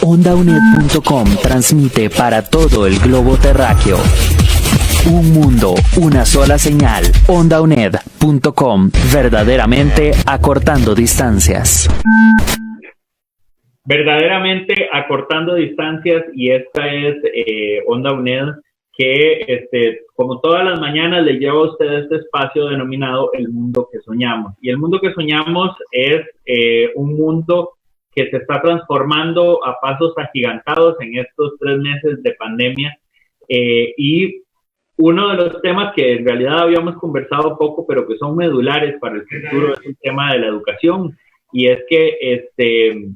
OndaUNED.com transmite para todo el globo terráqueo. Un mundo, una sola señal. OndaUNED.com, verdaderamente acortando distancias. Verdaderamente acortando distancias, y esta es Onda UNED, que como todas las mañanas le lleva a usted este espacio denominado El Mundo que Soñamos. Y el mundo que soñamos es un mundo que se está transformando a pasos agigantados en estos 3 meses de pandemia. Y uno de los temas que en realidad habíamos conversado poco, pero que son medulares para el futuro, es el tema de la educación. Y es que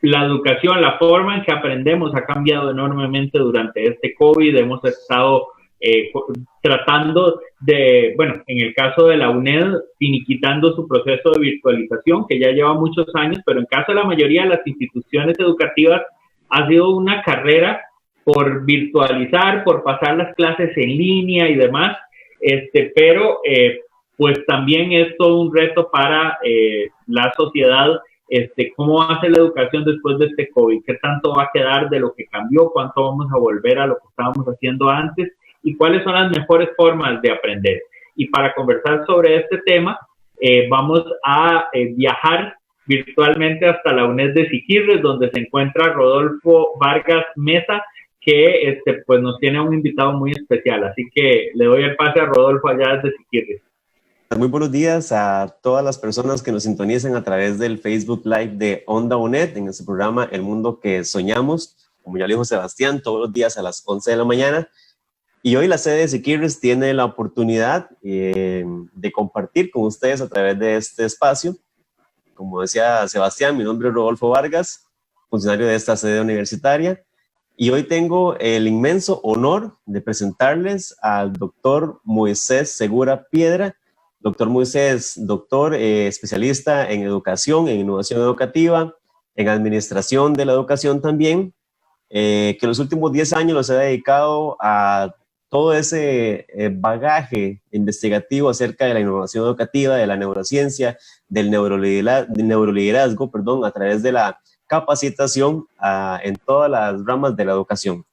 la educación, la forma en que aprendemos ha cambiado enormemente durante este COVID. Hemos estado tratando de, bueno, en el caso de la UNED, finiquitando su proceso de virtualización, que ya lleva muchos años, pero en caso de la mayoría de las instituciones educativas ha sido una carrera por virtualizar, por pasar las clases en línea y demás, pero pues también es todo un reto para la sociedad. ¿Cómo va a ser la educación después de este COVID? ¿Qué tanto va a quedar de lo que cambió? ¿Cuánto vamos a volver a lo que estábamos haciendo antes? ¿Y cuáles son las mejores formas de aprender? Y para conversar sobre este tema, vamos a viajar virtualmente hasta la UNED de Siquirres, donde se encuentra Rodolfo Vargas Mesa, que pues nos tiene un invitado muy especial. Así que le doy el pase a Rodolfo allá desde Siquirres. Muy buenos días a todas las personas que nos sintonizan a través del Facebook Live de Onda UNED en este programa El Mundo que Soñamos, como ya lo dijo Sebastián, todos los días a las 11 de la mañana. Y hoy la sede de Siquirres tiene la oportunidad de compartir con ustedes a través de este espacio. Como decía Sebastián, mi nombre es Rodolfo Vargas, funcionario de esta sede universitaria. Y hoy tengo el inmenso honor de presentarles al doctor Moisés Segura Piedra. Doctor Moisés, doctor especialista en educación, en innovación educativa, en administración de la educación también, que en los últimos 10 años los ha dedicado a todo ese bagaje investigativo acerca de la innovación educativa, de la neurociencia, del neuroliderazgo, a través de la capacitación en todas las ramas de la educación.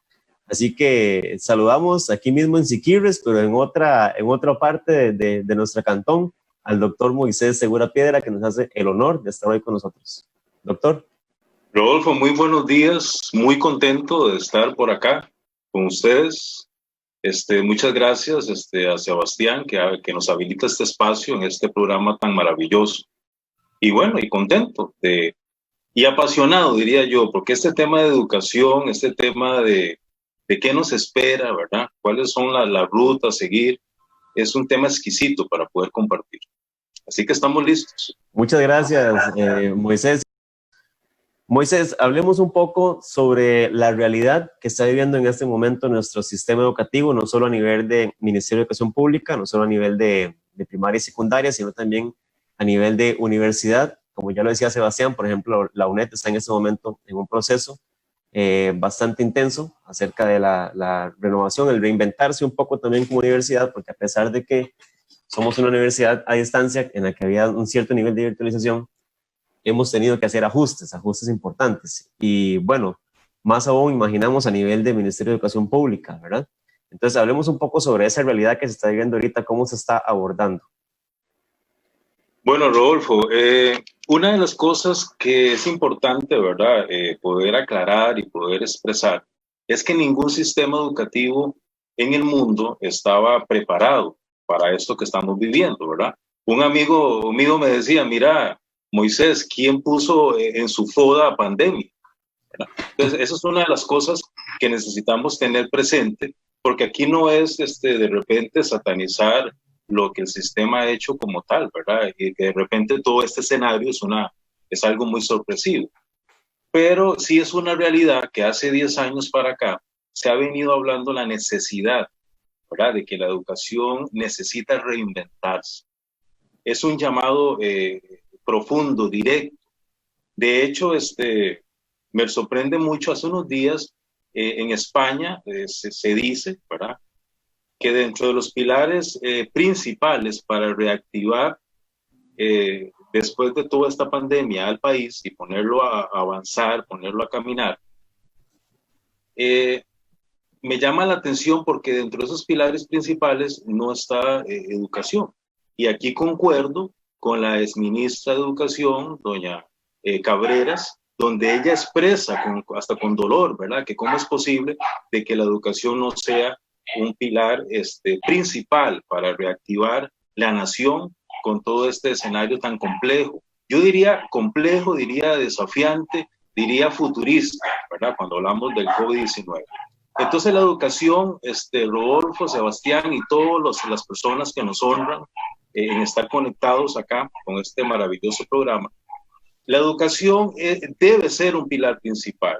Así que saludamos aquí mismo en Siquirres, pero en otra parte de nuestro cantón, al doctor Moisés Segura Piedra, que nos hace el honor de estar hoy con nosotros. Doctor. Rodolfo, muy buenos días, muy contento de estar por acá con ustedes. Muchas gracias a Sebastián que nos habilita este espacio en este programa tan maravilloso. Y bueno, y contento y apasionado, diría yo, porque este tema de educación, este tema de qué nos espera, ¿verdad? ¿Cuáles son las rutas a seguir? Es un tema exquisito para poder compartir. Así que estamos listos. Muchas gracias, Moisés. Moisés, hablemos un poco sobre la realidad que está viviendo en este momento nuestro sistema educativo, no solo a nivel de Ministerio de Educación Pública, no solo a nivel de primaria y secundaria, sino también a nivel de universidad. Como ya lo decía Sebastián, por ejemplo, la UNED está en este momento en un proceso bastante intenso acerca de la renovación, el reinventarse un poco también como universidad, porque a pesar de que somos una universidad a distancia en la que había un cierto nivel de virtualización, hemos tenido que hacer ajustes importantes. Y bueno, más aún imaginamos a nivel de Ministerio de Educación Pública, ¿verdad? Entonces hablemos un poco sobre esa realidad que se está viviendo ahorita, cómo se está abordando. Bueno, Rodolfo, una de las cosas que es importante, ¿verdad?, poder aclarar y poder expresar, es que ningún sistema educativo en el mundo estaba preparado para esto que estamos viviendo, ¿verdad? Un amigo mío me decía, mira, Moisés, ¿quién puso en su foda pandemia? ¿Verdad? Entonces, esa es una de las cosas que necesitamos tener presente, porque aquí no es de repente satanizar lo que el sistema ha hecho como tal, ¿verdad? Y que de repente todo este escenario es algo muy sorpresivo. Pero sí es una realidad que hace 10 años para acá se ha venido hablando la necesidad, ¿verdad?, de que la educación necesita reinventarse. Es un llamado profundo, directo. De hecho, me sorprende mucho, hace unos días en España se dice, ¿verdad?, que dentro de los pilares principales para reactivar después de toda esta pandemia al país y ponerlo a avanzar, ponerlo a caminar, me llama la atención porque dentro de esos pilares principales no está educación. Y aquí concuerdo con la exministra de Educación, doña Cabreras, donde ella expresa hasta con dolor, ¿verdad?, que cómo es posible de que la educación no sea un pilar principal para reactivar la nación con todo este escenario tan complejo. Yo diría complejo, diría desafiante, diría futurista, ¿verdad?, cuando hablamos del COVID-19. Entonces la educación, Rodolfo, Sebastián y todas las personas que nos honran en estar conectados acá con este maravilloso programa, la educación debe ser un pilar principal.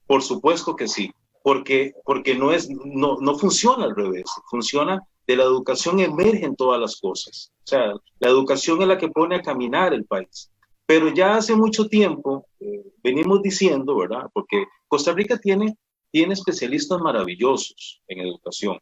Por supuesto que sí, porque no funciona al revés, funciona de la educación emergen todas las cosas. O sea, la educación es la que pone a caminar el país. Pero ya hace mucho tiempo venimos diciendo, ¿verdad? Porque Costa Rica tiene especialistas maravillosos en educación.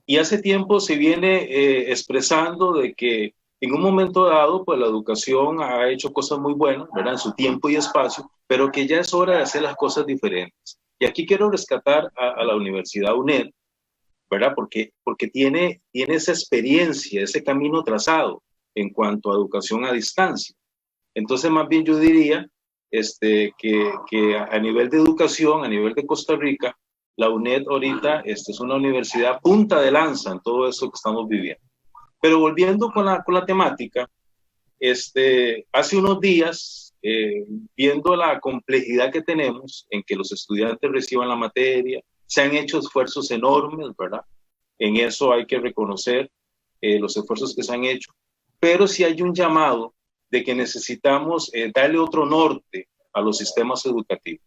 Y hace tiempo se viene expresando de que en un momento dado, pues la educación ha hecho cosas muy buenas, ¿verdad?, en su tiempo y espacio, pero que ya es hora de hacer las cosas diferentes. Y aquí quiero rescatar a la Universidad UNED, ¿verdad?, porque tiene esa experiencia, ese camino trazado en cuanto a educación a distancia. Entonces, más bien yo diría que a nivel de educación, a nivel de Costa Rica, la UNED ahorita es una universidad punta de lanza en todo eso que estamos viviendo. Pero volviendo con la temática, hace unos días, viendo la complejidad que tenemos en que los estudiantes reciban la materia, se han hecho esfuerzos enormes, ¿verdad? En eso hay que reconocer los esfuerzos que se han hecho, pero sí hay un llamado de que necesitamos darle otro norte a los sistemas educativos.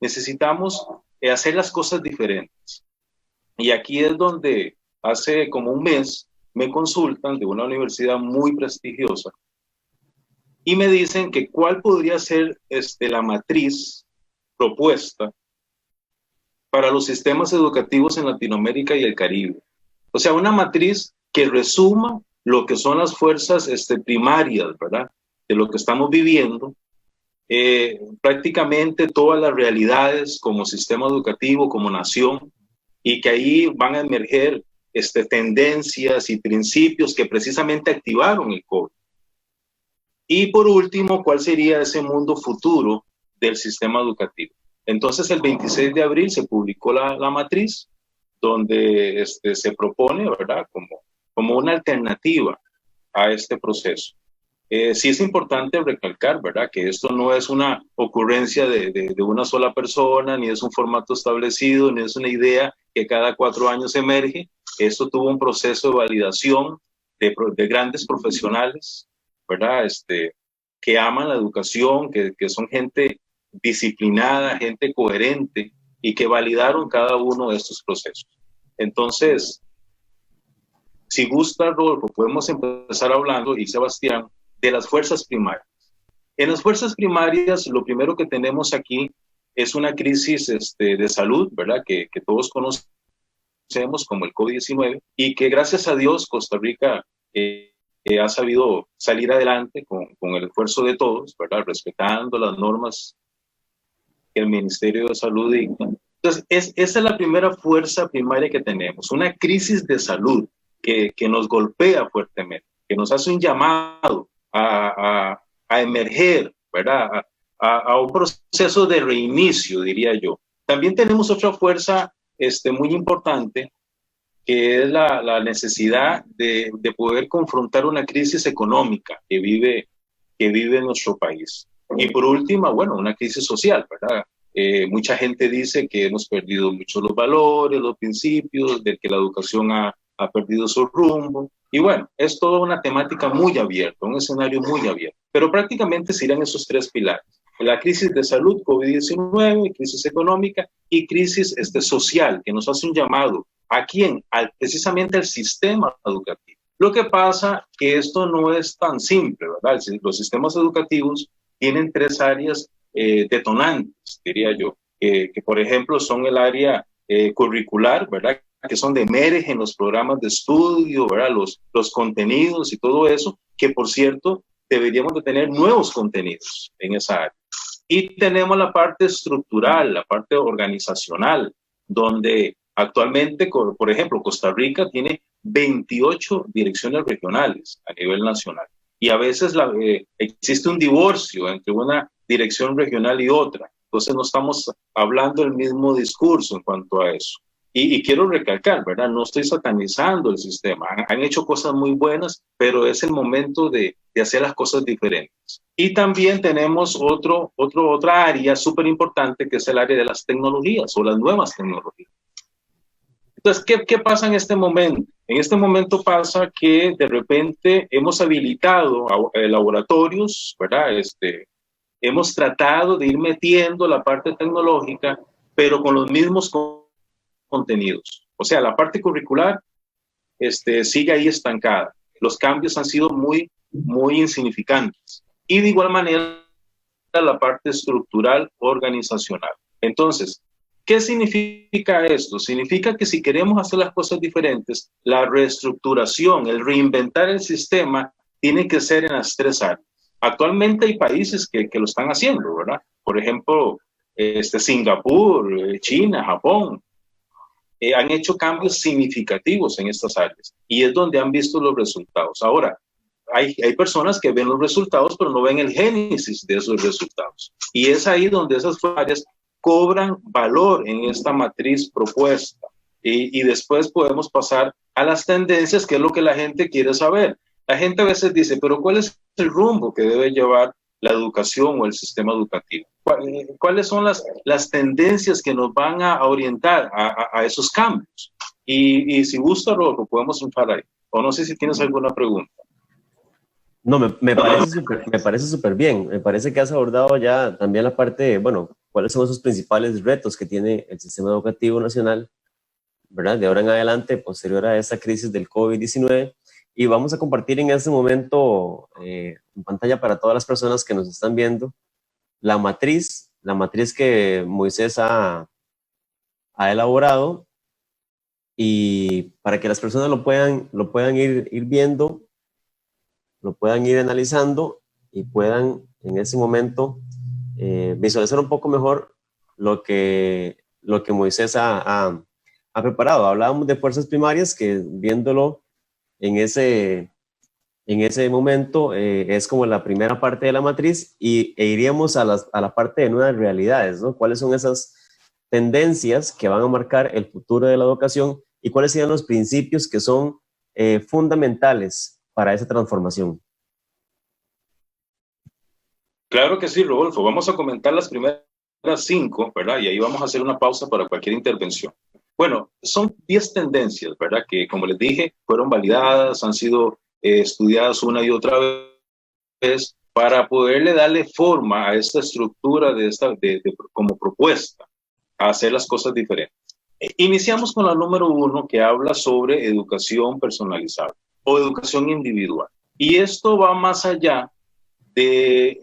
Necesitamos hacer las cosas diferentes. Y aquí es donde hace como un mes me consultan de una universidad muy prestigiosa y me dicen que cuál podría ser la matriz propuesta para los sistemas educativos en Latinoamérica y el Caribe. O sea, una matriz que resuma lo que son las fuerzas primarias, ¿verdad?, de lo que estamos viviendo, prácticamente todas las realidades como sistema educativo, como nación, y que ahí van a emerger tendencias y principios que precisamente activaron el COVID. Y por último, ¿cuál sería ese mundo futuro del sistema educativo? Entonces, el 26 de abril se publicó la matriz, donde se propone, ¿verdad?, como una alternativa a este proceso. Sí es importante recalcar, ¿verdad?, que esto no es una ocurrencia de una sola persona, ni es un formato establecido, ni es una idea que cada 4 años emerge. Esto tuvo un proceso de validación de grandes profesionales, ¿verdad?, que aman la educación, que son gente disciplinada, gente coherente y que validaron cada uno de estos procesos. Entonces, si gusta, Rodolfo, podemos empezar hablando, y Sebastián, de las fuerzas primarias. En las fuerzas primarias, lo primero que tenemos aquí es una crisis de salud, ¿verdad?, que todos conocemos como el COVID-19 y que gracias a Dios Costa Rica ha sabido salir adelante con el esfuerzo de todos, ¿verdad?, respetando las normas que el Ministerio de Salud dicta. Entonces, esa es la primera fuerza primaria que tenemos, una crisis de salud que nos golpea fuertemente, que nos hace un llamado a emerger, ¿verdad?, a un proceso de reinicio, diría yo. También tenemos otra fuerza muy importante, que es la necesidad de poder confrontar una crisis económica que vive nuestro país. Y por último, bueno, una crisis social, ¿verdad? Mucha gente dice que hemos perdido mucho los valores, los principios, de que la educación ha perdido su rumbo. Y bueno, es toda una temática muy abierta, un escenario muy abierto. Pero prácticamente serían esos 3 pilares. La crisis de salud, COVID-19, crisis económica y crisis social, que nos hace un llamado. ¿A quién? Precisamente al sistema educativo. Lo que pasa que esto no es tan simple, ¿verdad? Los sistemas educativos tienen 3 áreas detonantes, diría yo, que por ejemplo son el área curricular, ¿verdad?, que son de emergen los programas de estudio, ¿verdad? Los contenidos y todo eso, que por cierto, deberíamos de tener nuevos contenidos en esa área. Y tenemos la parte estructural, la parte organizacional, donde actualmente, por ejemplo, Costa Rica tiene 28 direcciones regionales a nivel nacional. Y a veces existe un divorcio entre una dirección regional y otra. Entonces no estamos hablando el mismo discurso en cuanto a eso. Y quiero recalcar, ¿verdad? No estoy satanizando el sistema. Han hecho cosas muy buenas, pero es el momento de hacer las cosas diferentes. Y también tenemos otra área súper importante, que es el área de las tecnologías o las nuevas tecnologías. Entonces, ¿qué pasa en este momento? En este momento pasa que de repente hemos habilitado laboratorios, ¿verdad? Hemos tratado de ir metiendo la parte tecnológica, pero con los mismos contenidos. O sea, la parte curricular sigue ahí estancada. Los cambios han sido muy, muy insignificantes. Y de igual manera, la parte estructural organizacional. Entonces, ¿qué significa esto? Significa que si queremos hacer las cosas diferentes, la reestructuración, el reinventar el sistema, tiene que ser en las tres áreas. Actualmente hay países que lo están haciendo, ¿verdad? Por ejemplo, Singapur, China, Japón, han hecho cambios significativos en estas áreas y es donde han visto los resultados. Ahora, hay personas que ven los resultados, pero no ven el génesis de esos resultados. Y es ahí donde esas áreas cobran valor en esta matriz propuesta. Y después podemos pasar a las tendencias, que es lo que la gente quiere saber. La gente a veces dice, pero ¿cuál es el rumbo que debe llevar la educación o el sistema educativo? ¿Cuáles son las tendencias que nos van a orientar a esos cambios? Y si gusta, Rodolfo, podemos entrar ahí. O no sé si tienes alguna pregunta. No, me parece súper bien. Me parece que has abordado ya también la parte, bueno, cuáles son esos principales retos que tiene el sistema educativo nacional, ¿verdad? De ahora en adelante, posterior a esta crisis del COVID-19. Y vamos a compartir en este momento en pantalla para todas las personas que nos están viendo la matriz que Moisés ha elaborado, y para que las personas lo puedan ir viendo, lo puedan ir analizando y puedan en ese momento visualizar un poco mejor lo que Moisés ha preparado. Hablábamos de fuerzas primarias, que viéndolo en ese momento es como la primera parte de la matriz, e iríamos a la parte de nuevas realidades, ¿no? ¿Cuáles son esas tendencias que van a marcar el futuro de la educación y cuáles serían los principios que son fundamentales para esa transformación? Claro que sí, Rodolfo. Vamos a comentar las primeras 5, ¿verdad? Y ahí vamos a hacer una pausa para cualquier intervención. Bueno, son 10 tendencias, ¿verdad? Que, como les dije, fueron validadas, han sido estudiadas una y otra vez para poderle darle forma a esta estructura como propuesta, a hacer las cosas diferentes. Iniciamos con la número 1, que habla sobre educación personalizada o educación individual. Y esto va más allá de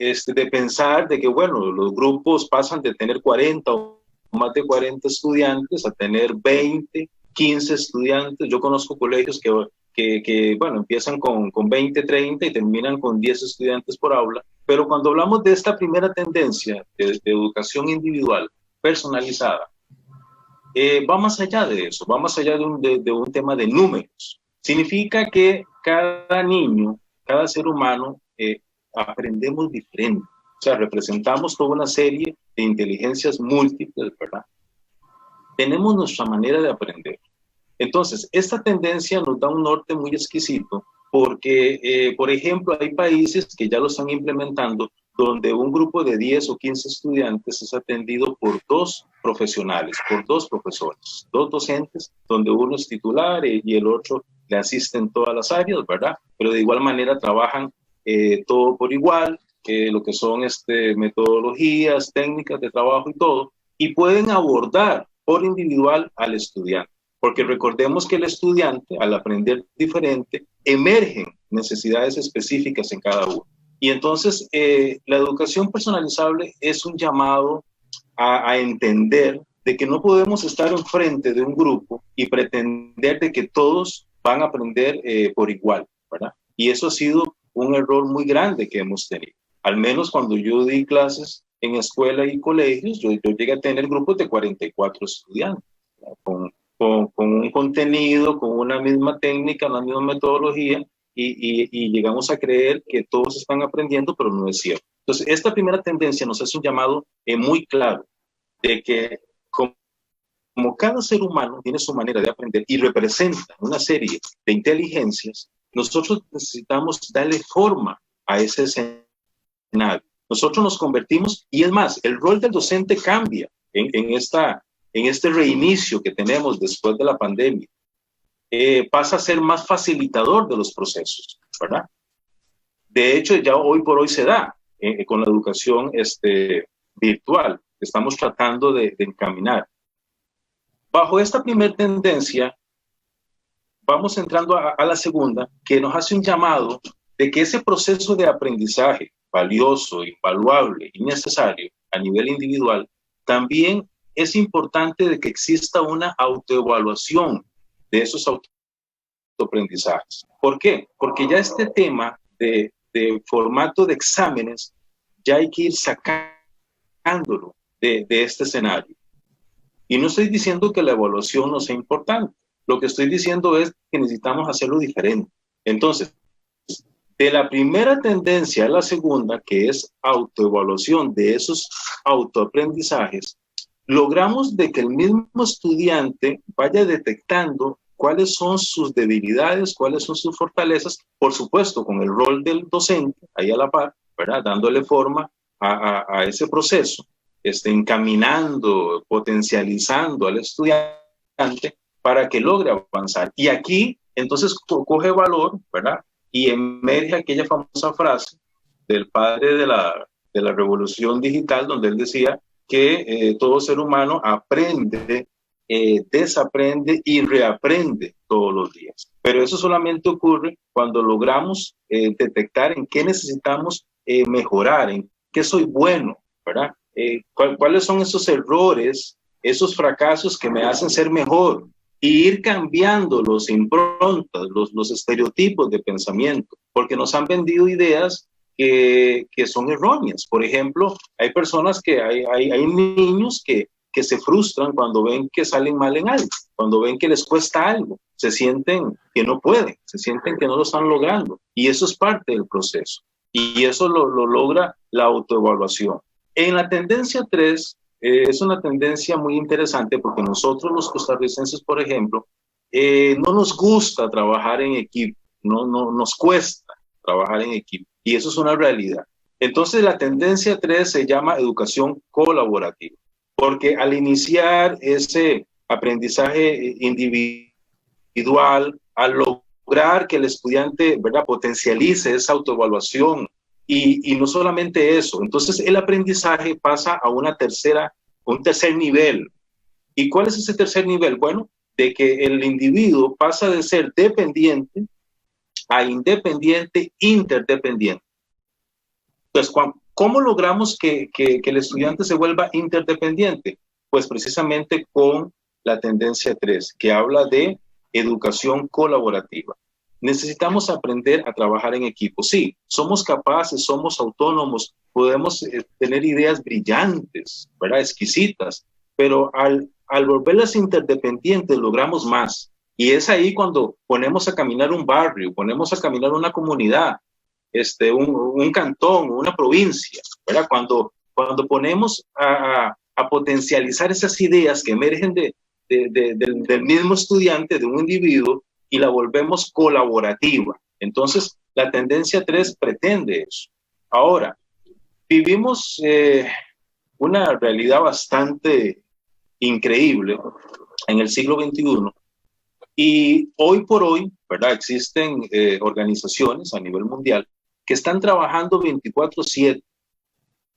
pensar de que, bueno, los grupos pasan de tener 40 o más de 40 estudiantes a tener 20, 15 estudiantes. Yo conozco colegios que bueno, empiezan con 20, 30 y terminan con 10 estudiantes por aula. Pero cuando hablamos de esta primera tendencia de educación individual personalizada, va más allá de eso, va más allá de un tema de números. Significa que cada niño, cada ser humano, aprendemos diferente. O sea, representamos toda una serie de inteligencias múltiples, ¿verdad? Tenemos nuestra manera de aprender. Entonces, esta tendencia nos da un norte muy exquisito porque, por ejemplo, hay países que ya lo están implementando, donde un grupo de 10 o 15 estudiantes es atendido por 2 profesionales, por 2 profesores, 2 docentes, donde uno es titular y el otro le asiste en todas las áreas, ¿verdad? Pero de igual manera trabajan todo por igual, lo que son metodologías, técnicas de trabajo y todo, y pueden abordar por individual al estudiante. Porque recordemos que el estudiante, al aprender diferente, emergen necesidades específicas en cada uno. Y entonces, la educación personalizable es un llamado a entender de que no podemos estar enfrente de un grupo y pretender de que todos van a aprender por igual, ¿verdad? Y eso ha sido un error muy grande que hemos tenido. Al menos cuando yo di clases en escuela y colegios, yo llegué a tener grupos de 44 estudiantes, con un contenido, con una misma técnica, una misma metodología, y llegamos a creer que todos están aprendiendo, pero no es cierto. Entonces, esta primera tendencia nos hace un llamado muy claro de que como cada ser humano tiene su manera de aprender y representa una serie de inteligencias, nosotros necesitamos darle forma a ese escenario. Nosotros nos convertimos, y es más, el rol del docente cambia en este reinicio que tenemos después de la pandemia. Pasa a ser más facilitador de los procesos, ¿verdad? De hecho, ya hoy por hoy se da con la educación virtual que estamos tratando de encaminar. Bajo esta primera tendencia, vamos entrando a la segunda, que nos hace un llamado de que ese proceso de aprendizaje valioso, invaluable y necesario a nivel individual, también es importante de que exista una autoevaluación de esos autoaprendizajes. ¿Por qué? Porque ya este tema de formato de exámenes, ya hay que ir sacándolo de este escenario. Y no estoy diciendo que la evaluación no sea importante. Lo que estoy diciendo es que necesitamos hacerlo diferente. Entonces, de la primera tendencia a la segunda, que es autoevaluación de esos autoaprendizajes, logramos de que el mismo estudiante vaya detectando cuáles son sus debilidades, cuáles son sus fortalezas, por supuesto, con el rol del docente, ahí a la par, ¿verdad? Dándole forma a ese proceso, encaminando, potencializando al estudiante para que logre avanzar. Y aquí, entonces, coge valor, ¿verdad? Y emerge aquella famosa frase del padre de la revolución digital, donde él decía que todo ser humano aprende, desaprende y reaprende todos los días. Pero eso solamente ocurre cuando logramos detectar en qué necesitamos mejorar, en qué soy bueno, ¿verdad? ¿Cuáles son esos errores, esos fracasos que me hacen ser mejor? Y ir cambiando los improntas, los estereotipos de pensamiento, porque nos han vendido ideas que son erróneas. Por ejemplo, hay personas hay niños que se frustran cuando ven que salen mal en algo, cuando ven que les cuesta algo, se sienten que no pueden, se sienten que no lo están logrando. Y eso es parte del proceso. Y eso lo logra la autoevaluación. En la tendencia 3, es una tendencia muy interesante porque nosotros los costarricenses, por ejemplo, no nos gusta trabajar en equipo, no nos cuesta trabajar en equipo, y eso es una realidad. Entonces la tendencia 3 se llama educación colaborativa, porque al iniciar ese aprendizaje individual, al lograr que el estudiante, ¿verdad?, potencialice esa autoevaluación, y no solamente eso, entonces el aprendizaje pasa a un tercer nivel. ¿Y cuál es ese tercer nivel? Bueno, de que el individuo pasa de ser dependiente a independiente, interdependiente. Entonces, ¿cómo logramos que el estudiante se vuelva interdependiente? Pues precisamente con la tendencia 3, que habla de educación colaborativa. Necesitamos aprender a trabajar en equipo. Sí, somos capaces, somos autónomos, podemos tener ideas brillantes, ¿verdad?, exquisitas, pero al volverlas interdependientes logramos más. Y es ahí cuando ponemos a caminar un barrio, ponemos a caminar una comunidad, un cantón, una provincia, ¿verdad? Cuando ponemos a potencializar esas ideas que emergen del mismo estudiante, de un individuo, y la volvemos colaborativa. Entonces, la tendencia 3 pretende eso. Ahora, vivimos una realidad bastante increíble en el siglo XXI, y hoy por hoy, ¿verdad?, existen organizaciones a nivel mundial que están trabajando 24/7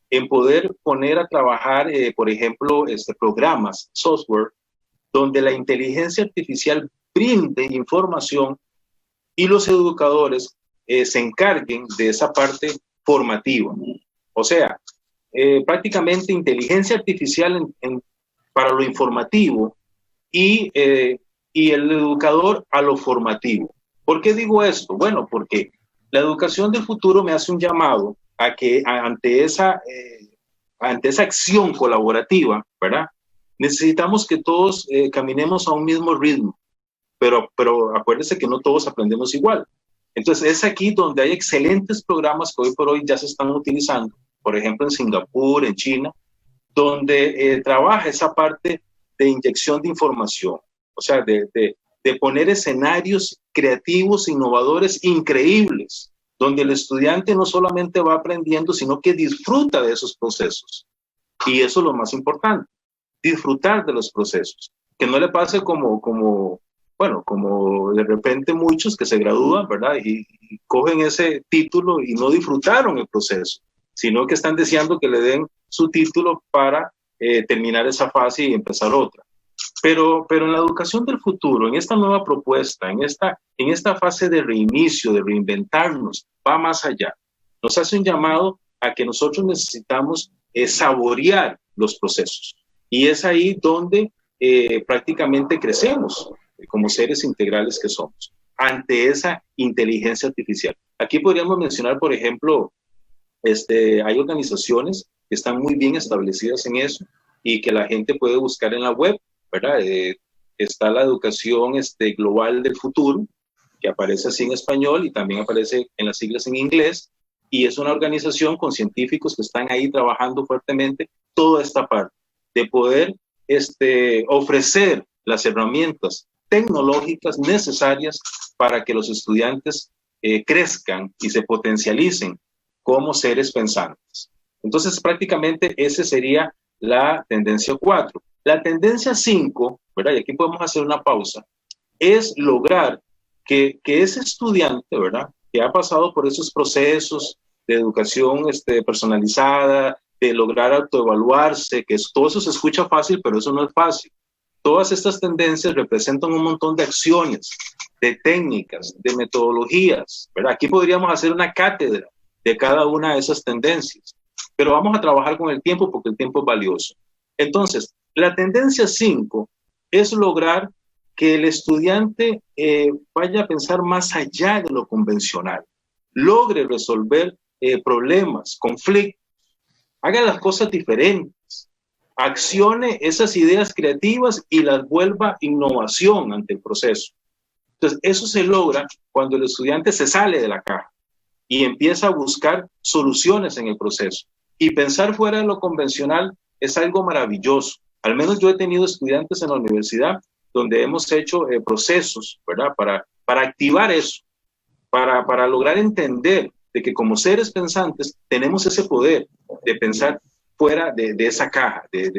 en poder poner a trabajar, por ejemplo, programas, software, donde la inteligencia artificial brinde información y los educadores se encarguen de esa parte formativa. O sea, prácticamente inteligencia artificial para lo informativo y el educador a lo formativo. ¿Por qué digo esto? Bueno, porque la educación del futuro me hace un llamado a que ante esa acción colaborativa, ¿verdad? Necesitamos que todos caminemos a un mismo ritmo, pero acuérdense que no todos aprendemos igual. Entonces es aquí donde hay excelentes programas que hoy por hoy ya se están utilizando, por ejemplo en Singapur, en China, donde trabaja esa parte de inyección de información, o sea, de poner escenarios creativos, innovadores, increíbles, donde el estudiante no solamente va aprendiendo, sino que disfruta de esos procesos. Y eso es lo más importante, disfrutar de los procesos. Que no le pase como de repente muchos que se gradúan, ¿verdad? Y cogen ese título y no disfrutaron el proceso, sino que están deseando que le den su título para terminar esa fase y empezar otra. Pero en la educación del futuro, en esta nueva propuesta, en esta fase de reinicio, de reinventarnos, va más allá. Nos hace un llamado a que nosotros necesitamos saborear los procesos. Y es ahí donde prácticamente crecemos como seres integrales que somos, ante esa inteligencia artificial. Aquí podríamos mencionar, por ejemplo, hay organizaciones que están muy bien establecidas en eso y que la gente puede buscar en la web, ¿verdad? Está la educación global del futuro, que aparece así en español y también aparece en las siglas en inglés, y es una organización con científicos que están ahí trabajando fuertemente toda esta parte de poder ofrecer las herramientas tecnológicas necesarias para que los estudiantes crezcan y se potencialicen como seres pensantes. Entonces, prácticamente esa sería la tendencia 4. La tendencia 5, ¿verdad? Y aquí podemos hacer una pausa, es lograr que ese estudiante, ¿verdad? Que ha pasado por esos procesos de educación personalizada, de lograr autoevaluarse, que todo eso se escucha fácil, pero eso no es fácil. Todas estas tendencias representan un montón de acciones, de técnicas, de metodologías, ¿verdad? Aquí podríamos hacer una cátedra de cada una de esas tendencias, pero vamos a trabajar con el tiempo porque el tiempo es valioso. Entonces, la tendencia 5 es lograr que el estudiante vaya a pensar más allá de lo convencional, logre resolver problemas, conflictos, haga las cosas diferentes, accione esas ideas creativas y las vuelva innovación ante el proceso. Entonces, eso se logra cuando el estudiante se sale de la caja y empieza a buscar soluciones en el proceso. Y pensar fuera de lo convencional es algo maravilloso. Al menos yo he tenido estudiantes en la universidad donde hemos hecho procesos, ¿verdad? Para activar eso, para lograr entender de que como seres pensantes tenemos ese poder de pensar fuera de esa caja, de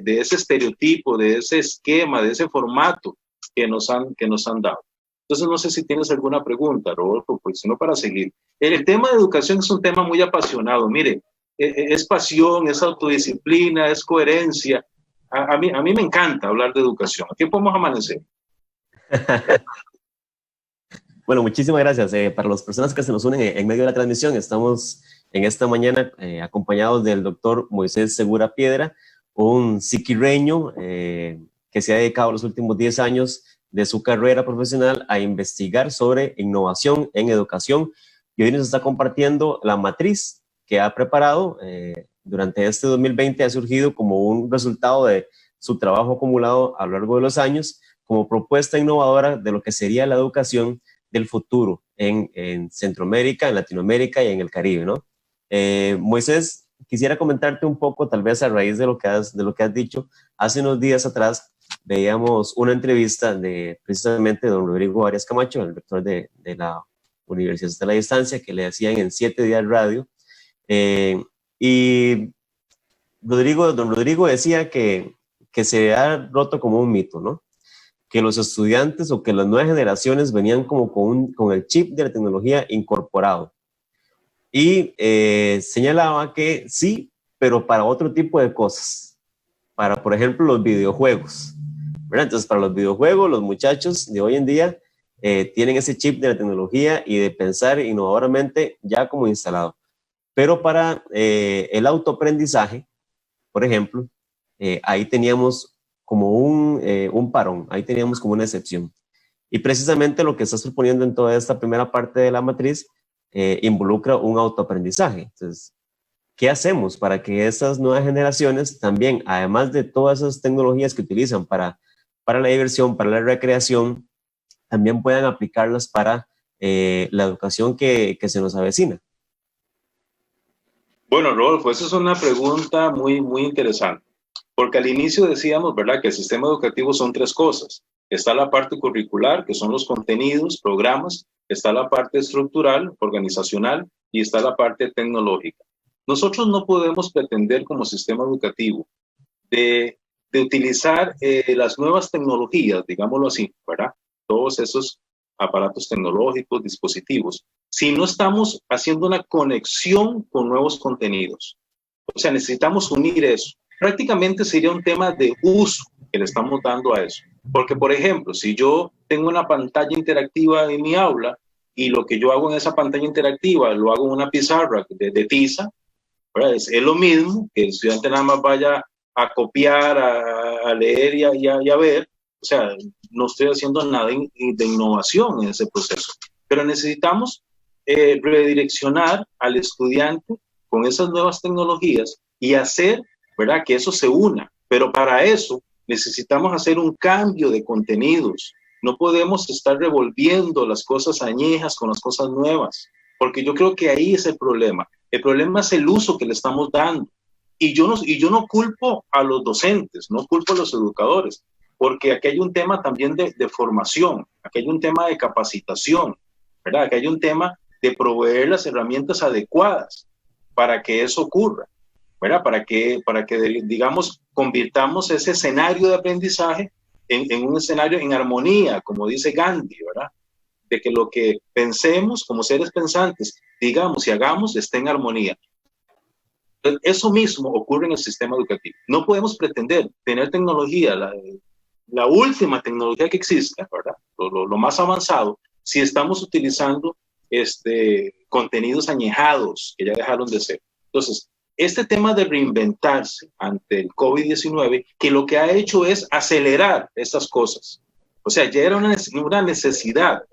ese estereotipo, de ese esquema, de ese formato que nos han dado. Entonces, no sé si tienes alguna pregunta, Rodolfo, pues si no, para seguir. El tema de educación es un tema muy apasionado. Mire, es pasión, es autodisciplina, es coherencia. A mí me encanta hablar de educación. ¿A qué podemos amanecer? Bueno, muchísimas gracias. Para las personas que se nos unen en medio de la transmisión, estamos en esta mañana acompañados del doctor Moisés Segura Piedra, un siquireño que se ha dedicado los últimos 10 años de su carrera profesional a investigar sobre innovación en educación, y hoy nos está compartiendo la matriz que ha preparado durante este 2020, ha surgido como un resultado de su trabajo acumulado a lo largo de los años como propuesta innovadora de lo que sería la educación del futuro en Centroamérica, en Latinoamérica y en el Caribe, ¿no? Moisés, quisiera comentarte un poco, tal vez a raíz de lo que has dicho. Hace unos días atrás veíamos una entrevista de precisamente don Rodrigo Arias Camacho, el rector de la Universidad de la Distancia, que le hacían en 7 Días Radio. Y don Rodrigo decía que se ha roto como un mito, ¿no? Que los estudiantes o que las nuevas generaciones venían como con el chip de la tecnología incorporado. Y señalaba que sí, pero para otro tipo de cosas. Para, por ejemplo, los videojuegos, ¿verdad? Entonces, para los videojuegos, los muchachos de hoy en día tienen ese chip de la tecnología y de pensar innovadoramente ya como instalado. Pero para el autoaprendizaje, por ejemplo, ahí teníamos como un parón, ahí teníamos como una excepción. Y precisamente lo que estás proponiendo en toda esta primera parte de la matriz involucra un autoaprendizaje. Entonces, ¿qué hacemos para que estas nuevas generaciones también, además de todas esas tecnologías que utilizan para la diversión, para la recreación, también puedan aplicarlas para la educación que se nos avecina? Bueno, Rodolfo, esa es una pregunta muy, muy interesante, porque al inicio decíamos, ¿verdad?, que el sistema educativo son tres cosas. Está la parte curricular, que son los contenidos, programas, está la parte estructural, organizacional, y está la parte tecnológica. Nosotros no podemos pretender como sistema educativo de utilizar las nuevas tecnologías, digámoslo así, ¿verdad? Todos esos aparatos tecnológicos, dispositivos, si no estamos haciendo una conexión con nuevos contenidos. O sea, necesitamos unir eso. Prácticamente sería un tema de uso que le estamos dando a eso. Porque, por ejemplo, si yo tengo una pantalla interactiva en mi aula y lo que yo hago en esa pantalla interactiva lo hago en una pizarra de tiza, ¿verdad? Es lo mismo que el estudiante nada más vaya a copiar, a leer y a ver. O sea, no estoy haciendo nada de innovación en ese proceso. Pero necesitamos redireccionar al estudiante con esas nuevas tecnologías y hacer, ¿verdad?, que eso se una. Pero para eso necesitamos hacer un cambio de contenidos. No podemos estar revolviendo las cosas añejas con las cosas nuevas, porque yo creo que ahí es el problema. El problema es el uso que le estamos dando. Y yo no culpo a los docentes, no culpo a los educadores, porque aquí hay un tema también de formación, aquí hay un tema de capacitación, ¿verdad? Aquí hay un tema de proveer las herramientas adecuadas para que eso ocurra, ¿verdad? Para que digamos, convirtamos ese escenario de aprendizaje en un escenario en armonía, como dice Gandhi, ¿verdad? De que lo que pensemos como seres pensantes, digamos y hagamos, esté en armonía. Eso mismo ocurre en el sistema educativo. No podemos pretender tener tecnología, la última tecnología que existe, ¿verdad? Lo más avanzado, si estamos utilizando contenidos añejados que ya dejaron de ser. Entonces, este tema de reinventarse ante el COVID-19, que lo que ha hecho es acelerar estas cosas. O sea, ya era una necesidad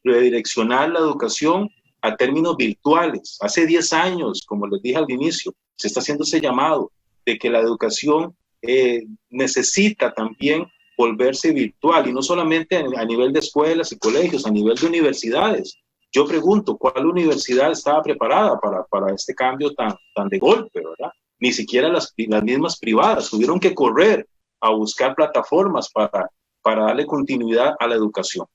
redireccionar la educación a términos virtuales. Hace 10 años, como les dije al inicio, se está haciendo ese llamado de que la educación necesita también volverse virtual, y no solamente a nivel de escuelas y colegios, a nivel de universidades. Yo pregunto, ¿cuál universidad estaba preparada para este cambio tan de golpe, verdad? Ni siquiera las mismas privadas tuvieron que correr a buscar plataformas para darle continuidad a la educación.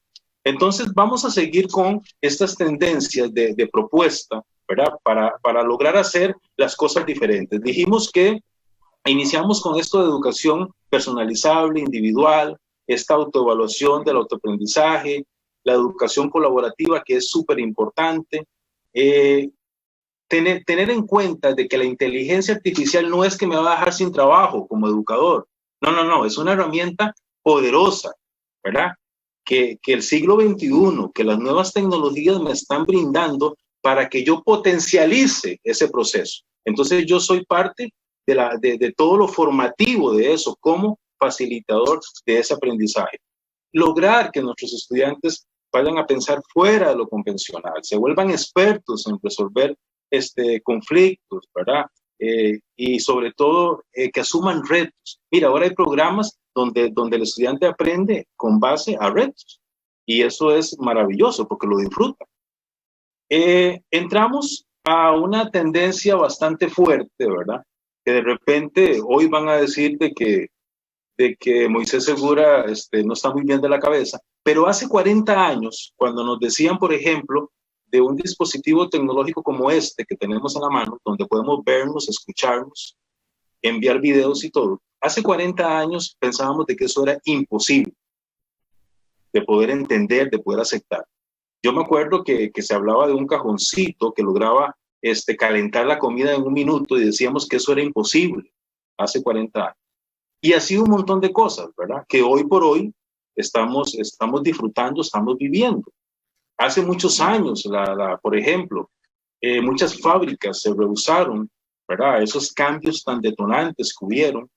Entonces vamos a seguir con estas tendencias de propuesta, ¿verdad? Para lograr hacer las cosas diferentes. Dijimos que iniciamos con esto de educación personalizable, individual, esta autoevaluación del autoaprendizaje, la educación colaborativa, que es súper importante. Tener en cuenta de que la inteligencia artificial no es que me va a dejar sin trabajo como educador. No, es una herramienta poderosa, ¿verdad? Que el siglo XXI, que las nuevas tecnologías me están brindando para que yo potencialice ese proceso. Entonces yo soy parte de todo lo formativo de eso, como facilitador de ese aprendizaje. Lograr que nuestros estudiantes vayan a pensar fuera de lo convencional, se vuelvan expertos en resolver conflictos, ¿verdad? Y sobre todo que asuman retos. Mira, ahora hay programas donde el estudiante aprende con base a retos, y eso es maravilloso porque lo disfruta. Entramos a una tendencia bastante fuerte, ¿verdad? Que de repente hoy van a decir de que Moisés Segura no está muy bien de la cabeza, pero hace 40 años, cuando nos decían, por ejemplo, de un dispositivo tecnológico como este que tenemos en la mano, donde podemos vernos, escucharnos, enviar videos y todo, hace 40 años pensábamos de que eso era imposible de poder entender, de poder aceptar. Yo me acuerdo que se hablaba de un cajoncito que lograba calentar la comida en un minuto, y decíamos que eso era imposible hace 40 años. Y así un montón de cosas, ¿verdad? Que hoy por hoy estamos disfrutando, estamos viviendo. Hace muchos años, por ejemplo, muchas fábricas se rehusaron, ¿verdad? Esos cambios tan detonantes que hubieron.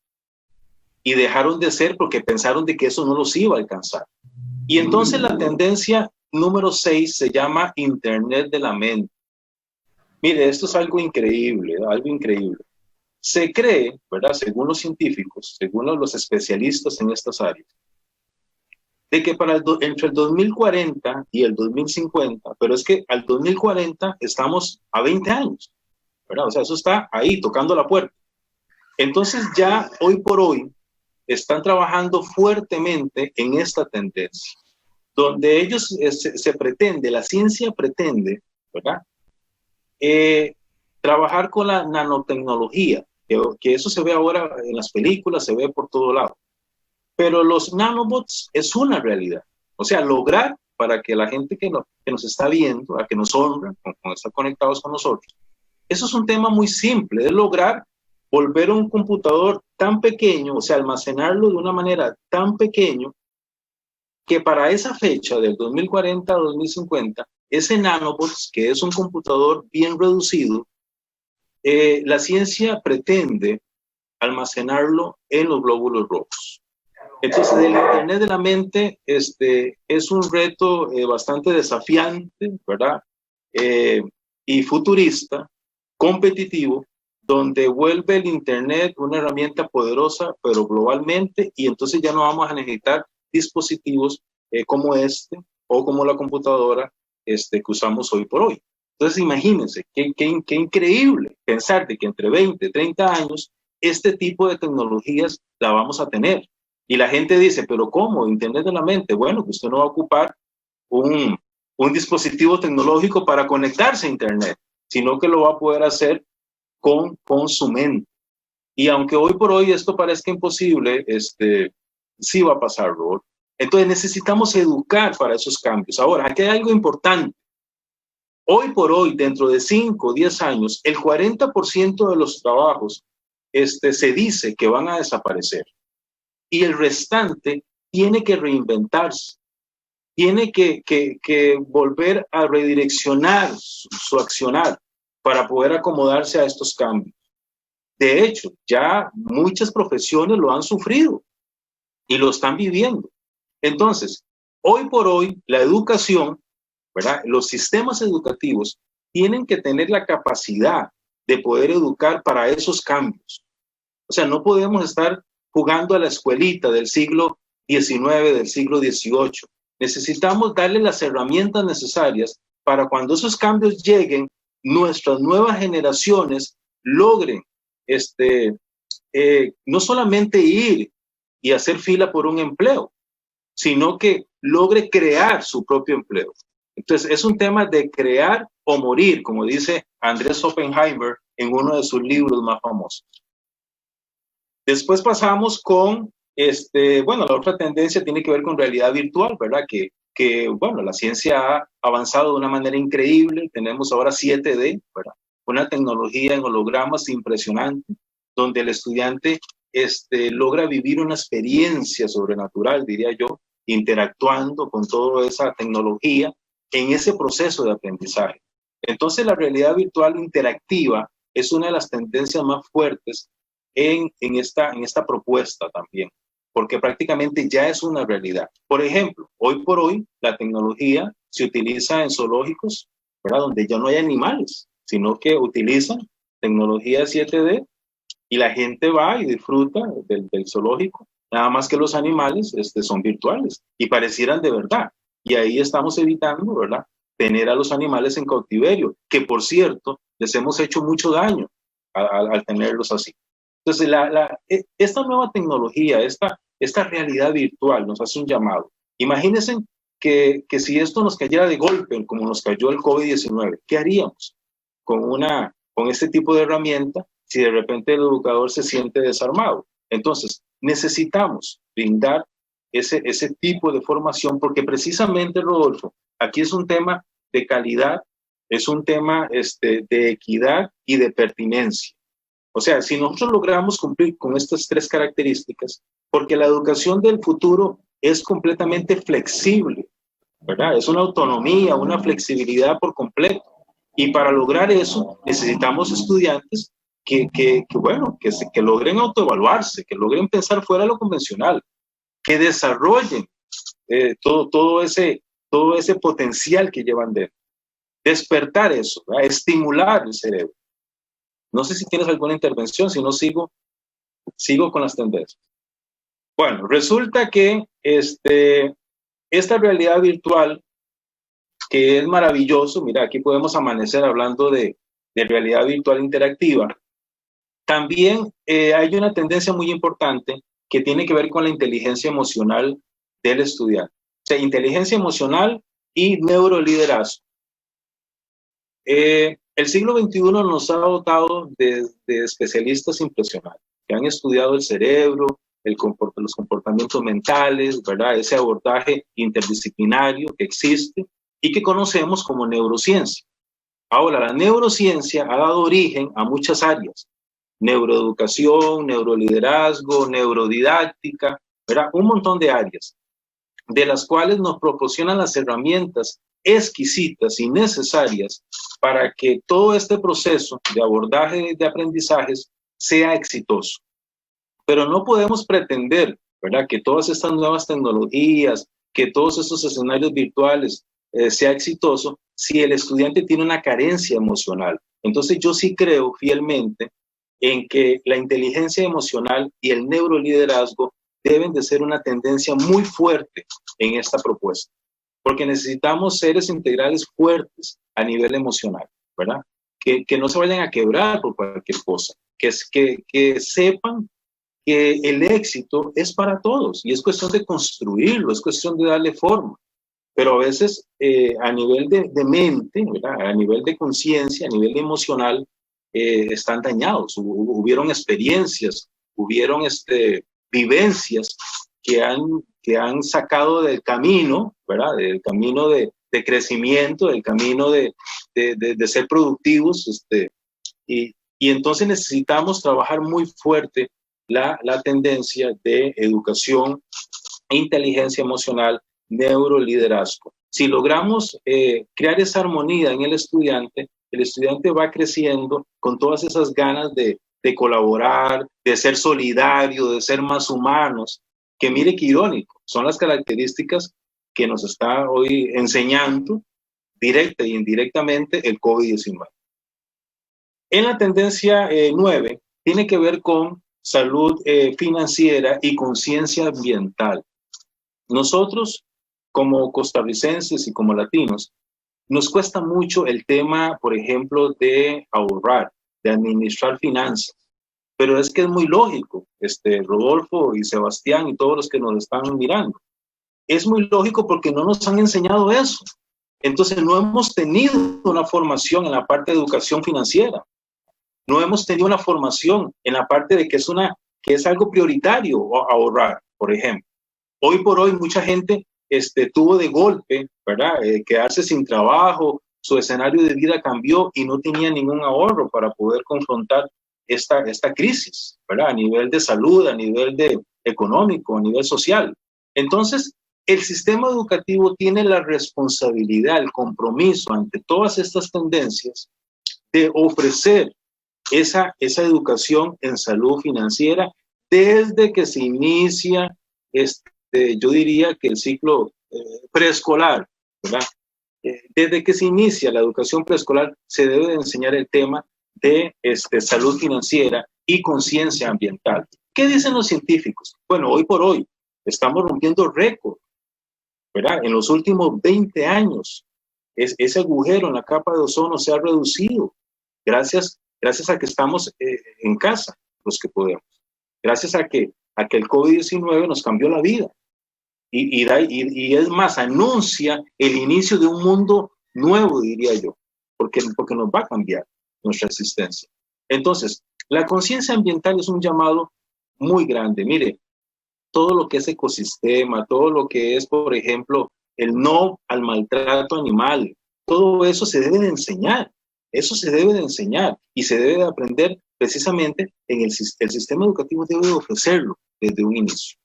y dejaron de ser porque pensaron de que eso no los iba a alcanzar. Y entonces la tendencia número 6 se llama Internet de la mente. Mire, esto es algo increíble, algo increíble. Se cree, ¿verdad?, según los científicos, según los especialistas en estas áreas, de que entre el 2040 y el 2050, pero es que al 2040 estamos a 20 años, ¿verdad? O sea, eso está ahí, tocando la puerta. Entonces ya hoy por hoy están trabajando fuertemente en esta tendencia, donde ellos se pretende, la ciencia pretende, ¿verdad?, trabajar con la nanotecnología, que eso se ve ahora en las películas, se ve por todo lado. Pero los nanobots es una realidad. O sea, lograr para que la gente que nos está viendo, a que nos honra, con estar conectados con nosotros, eso es un tema muy simple, es lograr volver un computador tan pequeño, o sea, almacenarlo de una manera tan pequeño que para esa fecha del 2040 a 2050, ese nanobots, que es un computador bien reducido, la ciencia pretende almacenarlo en los glóbulos rojos. Entonces, el Internet de la mente es un reto bastante desafiante, ¿verdad? Y futurista, competitivo, donde vuelve el Internet una herramienta poderosa, pero globalmente, y entonces ya no vamos a necesitar dispositivos como este o como la computadora que usamos hoy por hoy. Entonces, imagínense, qué increíble pensar de que entre 20, 30 años, este tipo de tecnologías la vamos a tener. Y la gente dice, ¿pero cómo? Internet de la mente. Bueno, que usted no va a ocupar un dispositivo tecnológico para conectarse a Internet, sino que lo va a poder hacer con su mente. Y aunque hoy por hoy esto parezca imposible, sí va a pasar, Rod. Entonces necesitamos educar para esos cambios. Ahora, aquí hay algo importante. Hoy por hoy, dentro de 5 o 10 años, el 40% de los trabajos se dice que van a desaparecer. Y el restante tiene que reinventarse, tiene que volver a redireccionar su accionar para poder acomodarse a estos cambios. De hecho, ya muchas profesiones lo han sufrido y lo están viviendo. Entonces, hoy por hoy, la educación, ¿verdad?, los sistemas educativos tienen que tener la capacidad de poder educar para esos cambios. O sea, no podemos estar jugando a la escuelita del siglo XIX, del siglo XVIII. Necesitamos darle las herramientas necesarias para cuando esos cambios lleguen, nuestras nuevas generaciones logren no solamente ir y hacer fila por un empleo, sino que logre crear su propio empleo. Entonces, es un tema de crear o morir, como dice Andrés Oppenheimer en uno de sus libros más famosos. Después pasamos con, la otra tendencia tiene que ver con realidad virtual, ¿verdad? Que la ciencia ha avanzado de una manera increíble. Tenemos ahora 7D, ¿verdad? Una tecnología en hologramas impresionante, donde el estudiante logra vivir una experiencia sobrenatural, diría yo, interactuando con toda esa tecnología en ese proceso de aprendizaje. Entonces, la realidad virtual interactiva es una de las tendencias más fuertes en esta propuesta también, porque prácticamente ya es una realidad. Por ejemplo, hoy por hoy la tecnología se utiliza en zoológicos, ¿verdad?, donde ya no hay animales, sino que utilizan tecnología 7D y la gente va y disfruta del zoológico, nada más que los animales son virtuales y parecieran de verdad. Y ahí estamos evitando, ¿verdad?, tener a los animales en cautiverio, que por cierto, les hemos hecho mucho daño al tenerlos así. Entonces, esta nueva tecnología, esta realidad virtual nos hace un llamado. Imagínense que si esto nos cayera de golpe, como nos cayó el COVID-19, ¿qué haríamos con este tipo de herramienta si de repente el educador se siente desarmado? Entonces, necesitamos brindar ese tipo de formación, porque precisamente, Rodolfo, aquí es un tema de calidad, es un tema de equidad y de pertinencia. O sea, si nosotros logramos cumplir con estas 3 características, porque la educación del futuro es completamente flexible, ¿verdad? Es una autonomía, una flexibilidad por completo. Y para lograr eso necesitamos estudiantes que logren autoevaluarse, que logren pensar fuera de lo convencional, que desarrollen todo ese potencial que llevan dentro. Despertar eso, ¿verdad? Estimular el cerebro. No sé si tienes alguna intervención, si no sigo con las tendencias. Bueno, resulta que esta realidad virtual, que es maravilloso, mira, aquí podemos amanecer hablando de realidad virtual interactiva. También hay una tendencia muy importante que tiene que ver con la inteligencia emocional del estudiante. O sea, inteligencia emocional y neuroliderazgo. El siglo XXI nos ha dotado de especialistas impresionantes que han estudiado el cerebro, los comportamientos mentales, ¿verdad? Ese abordaje interdisciplinario que existe y que conocemos como neurociencia. Ahora, la neurociencia ha dado origen a muchas áreas: neuroeducación, neuroliderazgo, neurodidáctica, ¿verdad? Un montón de áreas, de las cuales nos proporcionan las herramientas exquisitas y necesarias para que todo este proceso de abordaje de aprendizajes sea exitoso. Pero no podemos pretender, ¿verdad?, que todas estas nuevas tecnologías, que todos estos escenarios virtuales sea exitoso si el estudiante tiene una carencia emocional. Entonces yo sí creo fielmente en que la inteligencia emocional y el neuroliderazgo deben de ser una tendencia muy fuerte en esta propuesta, porque necesitamos seres integrales fuertes a nivel emocional, ¿verdad? Que no se vayan a quebrar por cualquier cosa, que sepan que el éxito es para todos y es cuestión de construirlo, es cuestión de darle forma. Pero a veces a nivel de mente, ¿verdad?, a nivel de conciencia, a nivel emocional, están dañados. Hubieron experiencias, hubieron vivencias que han sacado del camino, ¿verdad?, del camino de crecimiento, del camino de ser productivos, y entonces necesitamos trabajar muy fuerte la tendencia de educación, inteligencia emocional, neuroliderazgo. Si logramos crear esa armonía en el estudiante va creciendo con todas esas ganas de colaborar, de ser solidario, de ser más humanos, que mire qué irónico, son las características que nos está hoy enseñando directa e indirectamente el COVID-19. En la tendencia 9 tiene que ver con salud financiera y conciencia ambiental. Nosotros, como costarricenses y como latinos, nos cuesta mucho el tema, por ejemplo, de ahorrar, de administrar finanzas. Pero es que es muy lógico, Rodolfo y Sebastián y todos los que nos están mirando. Es muy lógico porque no nos han enseñado eso. Entonces no hemos tenido una formación en la parte de educación financiera. No hemos tenido una formación en la parte de que es algo prioritario ahorrar, por ejemplo. Hoy por hoy mucha gente tuvo de golpe, ¿verdad?, quedarse sin trabajo, su escenario de vida cambió y no tenía ningún ahorro para poder confrontar esta crisis, ¿verdad?, a nivel de salud, a nivel económico, a nivel social. Entonces, el sistema educativo tiene la responsabilidad, el compromiso ante todas estas tendencias de ofrecer esa educación en salud financiera desde que se inicia, yo diría que el ciclo preescolar, ¿verdad? Desde que se inicia la educación preescolar se debe de enseñar el tema de salud financiera y conciencia ambiental. ¿Qué dicen los científicos? Bueno, hoy por hoy estamos rompiendo récord, ¿verdad? En los últimos 20 años, ese agujero en la capa de ozono se ha reducido gracias a que estamos en casa, los que podemos. Gracias a que el COVID-19 nos cambió la vida. Y es más, anuncia el inicio de un mundo nuevo, diría yo, porque nos va a cambiar nuestra existencia. Entonces, la conciencia ambiental es un llamado muy grande. Mire, todo lo que es ecosistema, todo lo que es, por ejemplo, el no al maltrato animal, todo eso se debe de enseñar. Eso se debe de enseñar y se debe de aprender precisamente en el sistema educativo debe de ofrecerlo desde un inicio.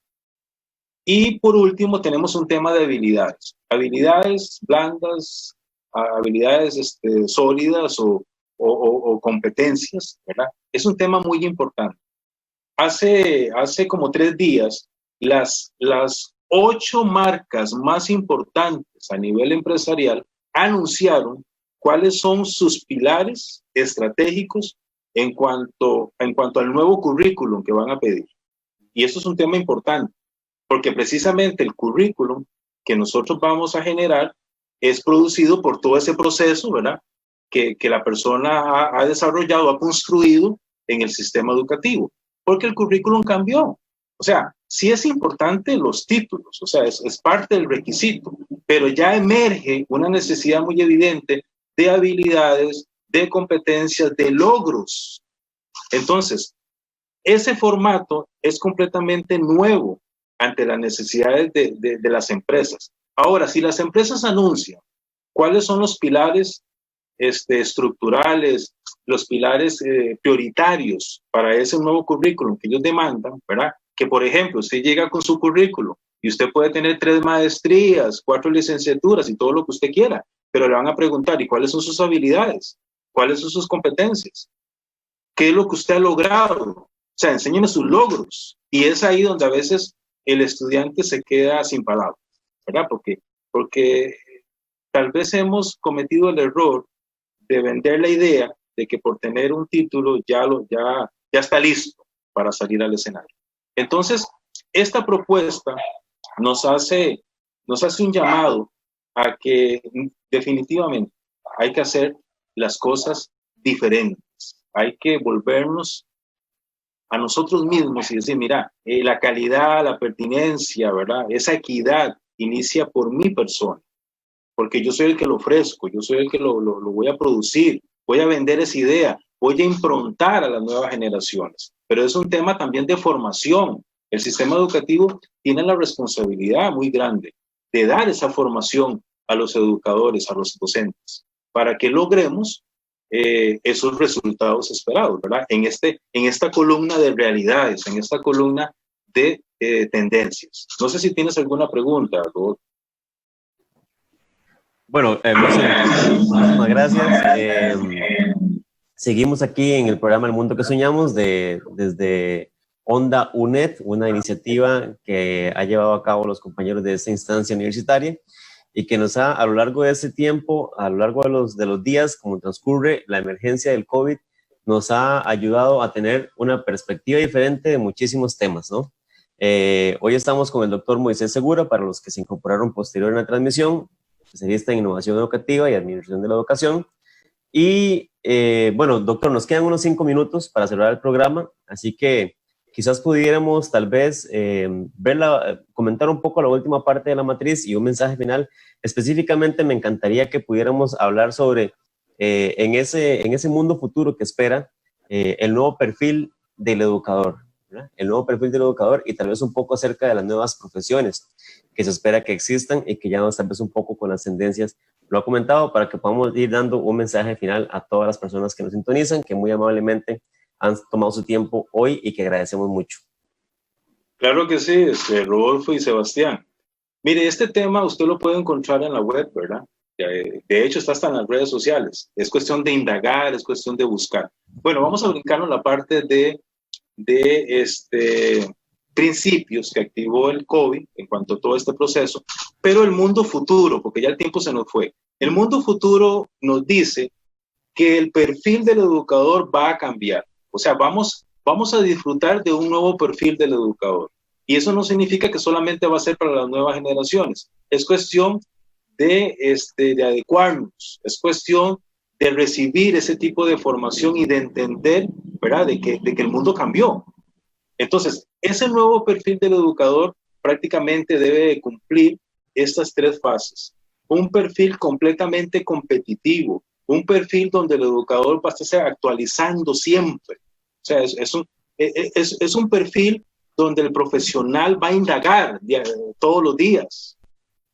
Y por último tenemos un tema de habilidades blandas, habilidades sólidas o o competencias, ¿verdad? Es un tema muy importante. Hace como 3 días, las 8 marcas más importantes a nivel empresarial anunciaron cuáles son sus pilares estratégicos en cuanto al nuevo currículum que van a pedir. Y eso es un tema importante, porque precisamente el currículum que nosotros vamos a generar es producido por todo ese proceso, ¿verdad? Que la persona ha desarrollado, ha construido en el sistema educativo, porque el currículum cambió. O sea, sí es importante los títulos, o sea, es parte del requisito, pero ya emerge una necesidad muy evidente de habilidades, de competencias, de logros. Entonces, ese formato es completamente nuevo ante las necesidades de las empresas. Ahora, si las empresas anuncian cuáles son los pilares estructurales, los pilares prioritarios para ese nuevo currículum que ellos demandan, ¿verdad? Que, por ejemplo, usted llega con su currículum y usted puede tener 3 maestrías, 4 licenciaturas y todo lo que usted quiera, pero le van a preguntar, ¿y cuáles son sus habilidades? ¿Cuáles son sus competencias? ¿Qué es lo que usted ha logrado? O sea, enséñeme sus logros. Y es ahí donde a veces el estudiante se queda sin palabras, ¿verdad? Porque tal vez hemos cometido el error de vender la idea de que por tener un título ya está listo para salir al escenario. Entonces, esta propuesta nos hace un llamado a que definitivamente hay que hacer las cosas diferentes. Hay que volvernos a nosotros mismos y decir, mira, la calidad, la pertinencia, ¿verdad? Esa equidad inicia por mi persona, porque yo soy el que lo ofrezco, yo soy el que lo voy a producir, voy a vender esa idea, voy a improntar a las nuevas generaciones. Pero es un tema también de formación. El sistema educativo tiene la responsabilidad muy grande de dar esa formación a los educadores, a los docentes, para que logremos esos resultados esperados, ¿verdad? En esta columna de realidades, en esta columna de tendencias. No sé si tienes alguna pregunta, Rodolfo. Bueno, muchísimas gracias. Seguimos aquí en el programa El Mundo que Soñamos desde Onda UNED, una iniciativa que ha llevado a cabo los compañeros de esta instancia universitaria y que nos ha, a lo largo de ese tiempo, a lo largo de los días, como transcurre la emergencia del COVID, nos ha ayudado a tener una perspectiva diferente de muchísimos temas, ¿no? Hoy estamos con el doctor Moisés Segura, para los que se incorporaron posterior a la transmisión, especialista en innovación educativa y administración de la educación. Y bueno, doctor, nos quedan unos 5 minutos para cerrar el programa, así que quizás pudiéramos tal vez comentar un poco la última parte de la matriz y un mensaje final. Específicamente me encantaría que pudiéramos hablar sobre en ese mundo futuro que espera el nuevo perfil del educador, ¿verdad? El nuevo perfil del educador y tal vez un poco acerca de las nuevas profesiones que se espera que existan y que ya nos tal vez un poco con las tendencias lo ha comentado, para que podamos ir dando un mensaje final a todas las personas que nos sintonizan, que muy amablemente han tomado su tiempo hoy y que agradecemos mucho. Claro que sí, Rodolfo y Sebastián. Mire, este tema usted lo puede encontrar en la web, ¿verdad? De hecho, está hasta en las redes sociales. Es cuestión de indagar, es cuestión de buscar. Bueno, vamos a brincarnos la parte de principios que activó el COVID en cuanto a todo este proceso, pero el mundo futuro, porque ya el tiempo se nos fue. El mundo futuro nos dice que el perfil del educador va a cambiar. O sea, vamos a disfrutar de un nuevo perfil del educador. Y eso no significa que solamente va a ser para las nuevas generaciones. Es cuestión de adecuarnos, es cuestión de recibir ese tipo de formación y de entender, ¿verdad?, de que el mundo cambió. Entonces, ese nuevo perfil del educador prácticamente debe cumplir estas 3 fases. Un perfil completamente competitivo, un perfil donde el educador va a estar actualizando siempre. O sea, es un perfil donde el profesional va a indagar todos los días.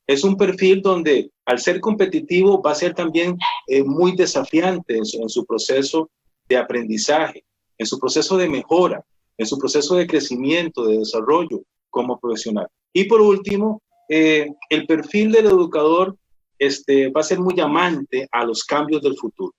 Es un perfil donde, al ser competitivo, va a ser también muy desafiante en su proceso de aprendizaje, en su proceso de mejora, en su proceso de crecimiento, de desarrollo como profesional. Y por último, el perfil del educador va a ser muy amante a los cambios del futuro.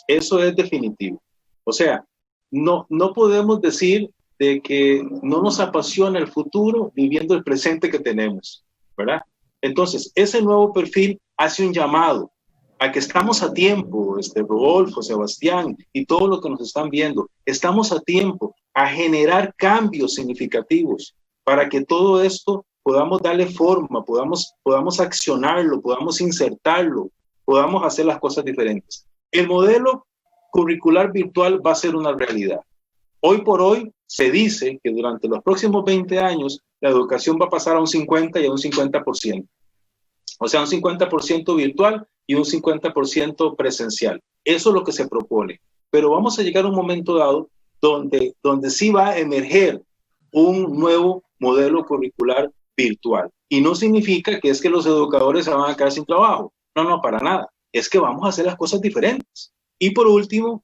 Eso es definitivo. O sea, no podemos decir de que no nos apasiona el futuro viviendo el presente que tenemos, ¿verdad? Entonces, ese nuevo perfil hace un llamado a que estamos a tiempo, Rodolfo, Sebastián y todos los que nos están viendo, estamos a tiempo a generar cambios significativos para que todo esto podamos darle forma, podamos accionarlo, podamos insertarlo, podamos hacer las cosas diferentes. El modelo curricular virtual va a ser una realidad. Hoy por hoy se dice que durante los próximos 20 años la educación va a pasar a un 50 y a un 50%. O sea, un 50% virtual y un 50% presencial. Eso es lo que se propone. Pero vamos a llegar a un momento dado donde sí va a emerger un nuevo modelo curricular virtual. Y no significa que es que los educadores se van a quedar sin trabajo. No, para nada. Es que vamos a hacer las cosas diferentes. Y por último,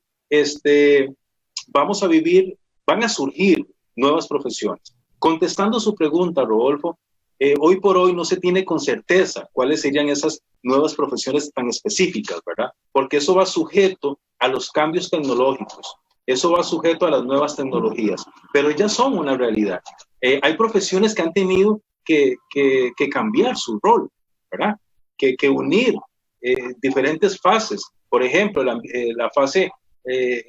van a surgir nuevas profesiones. Contestando su pregunta, Rodolfo, hoy por hoy no se tiene con certeza cuáles serían esas nuevas profesiones tan específicas, ¿verdad? Porque eso va sujeto a los cambios tecnológicos, eso va sujeto a las nuevas tecnologías, pero ya son una realidad. Hay profesiones que han tenido que cambiar su rol, ¿verdad? Que unir diferentes fases. Por ejemplo, la fase,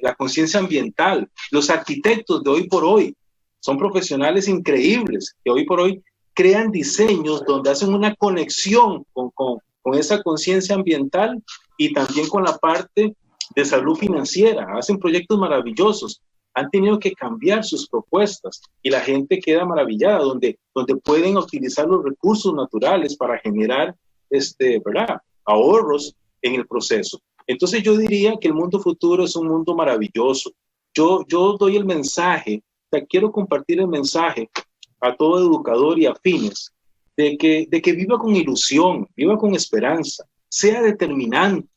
la conciencia ambiental. Los arquitectos de hoy por hoy son profesionales increíbles que hoy por hoy crean diseños donde hacen una conexión con esa conciencia ambiental y también con la parte de salud financiera. Hacen proyectos maravillosos. Han tenido que cambiar sus propuestas y la gente queda maravillada donde pueden utilizar los recursos naturales para generar ¿verdad? Ahorros en el proceso. Entonces yo diría que el mundo futuro es un mundo maravilloso. Yo doy el mensaje, quiero compartir el mensaje a todo educador y afines de que viva con ilusión, viva con esperanza, sea determinante,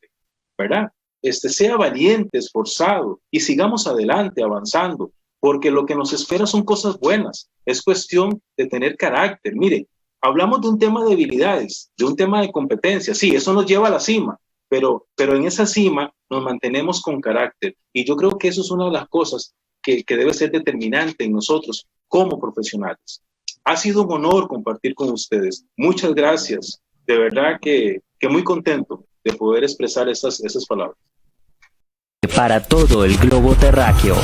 ¿verdad? Sea valiente, esforzado y sigamos adelante, avanzando, porque lo que nos espera son cosas buenas. Es cuestión de tener carácter. Mire, hablamos de un tema de habilidades, de un tema de competencia. Sí, eso nos lleva a la cima, pero en esa cima nos mantenemos con carácter. Y yo creo que eso es una de las cosas que debe ser determinante en nosotros como profesionales. Ha sido un honor compartir con ustedes. Muchas gracias. De verdad que muy contento de poder expresar esas palabras. Para todo el globo terráqueo.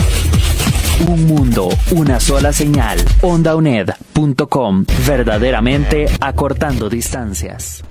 Un mundo, una sola señal. OndaUNED.com. Verdaderamente acortando distancias.